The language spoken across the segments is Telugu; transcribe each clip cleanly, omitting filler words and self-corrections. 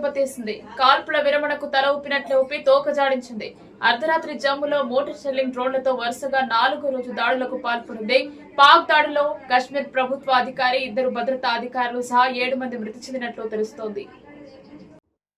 దెబ్బతీసింది. కాల్పుల విరమణకు తల ఊపినట్లు ఊపి తోకజాడించింది. అర్ధరాత్రి జమ్ములో మోటార్ షెల్లింగ్ డ్రోన్లతో వరుసగా 4వ రోజు దాడులకు పాల్పడింది. పాక్ దాడిలో కశ్మీర్ ప్రభుత్వ అధికారి, 2 భద్రతా అధికారులు సహా 7 మంది మృతి చెందినట్లు తెలుస్తోంది.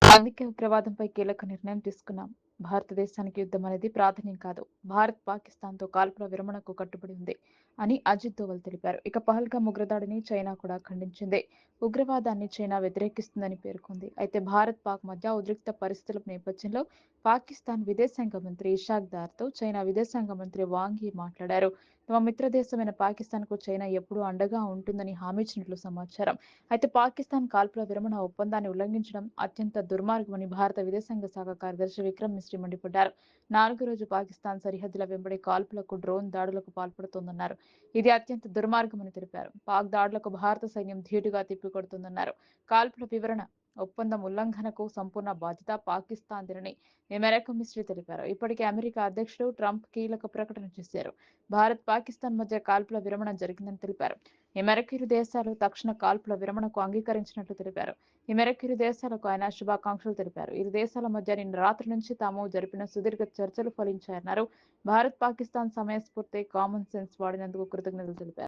అందుకే ఉగ్రవాదంపై కీలక నిర్ణయం తీసుకున్నాం. భారతదేశానికి యుద్ధం అనేది ప్రాధాన్యం కాదు. భారత్ పాకిస్తాన్తో కాల్పుల విరమణకు కట్టుబడి ఉంది అని అజిత్ దోవల్ తెలిపారు. ఇక పహల్గామ్ ఉగ్రదాడిని చైనా కూడా ఖండించింది. ఉగ్రవాదాన్ని చైనా వ్యతిరేకిస్తుందని పేర్కొంది. అయితే భారత్ పాక్ మధ్య ఉద్రిక్త పరిస్థితుల నేపథ్యంలో పాకిస్తాన్ విదేశాంగ మంత్రి ఇషాక్ దార్తో చైనా విదేశాంగ మంత్రి వాంగ్ యీ మాట్లాడారు. తమ మిత్ర దేశమైన పాకిస్తాన్కు చైనా ఎప్పుడూ అండగా ఉంటుందని హామీ ఇచ్చినట్లు సమాచారం. అయితే పాకిస్తాన్ కాల్పుల విరమణ ఒప్పందాన్ని ఉల్లంఘించడం అత్యంత దుర్మార్గమని భారత విదేశాంగ శాఖ కార్యదర్శి విక్రమ్ మిస్రీ మండిపడ్డారు. 4వ రోజు పాకిస్తాన్ సరిహద్దుల వెంబడి కాల్పులకు, డ్రోన్ దాడులకు పాల్పడుతోందన్నారు. ఇది అత్యంత దుర్మార్గమని తెలిపారు. పాక్ దాడులకు భారత సైన్యం ధీటుగా తిప్పికొడుతుందన్నారు. కాల్పుల వివరణ ఒప్పందం ఉల్లంఘనకు సంపూర్ణ బాధ్యత పాకిస్తాన్దేనని ఈ మేరకు మిస్రీ తెలిపారు. ఇప్పటికే అమెరికా అధ్యక్షుడు ట్రంప్ కీలక ప్రకటన చేశారు. భారత్ పాకిస్తాన్ మధ్య కాల్పుల విరమణ జరిగిందని తెలిపారు. ఈ మేరకు ఇరు దేశాలు తక్షణ కాల్పుల విరమణకు అంగీకరించినట్లు తెలిపారు. ఈ మేరకు ఇరు దేశాలకు ఆయన శుభాకాంక్షలు తెలిపారు. ఇరు దేశాల మధ్య నిన్న రాత్రి నుంచి తాము జరిపిన సుదీర్ఘ చర్చలు ఫలించాయన్నారు. భారత్ పాకిస్తాన్ సమయస్ఫూర్తి, కామన్ సెన్స్ వాడినందుకు కృతజ్ఞతలు తెలిపారు.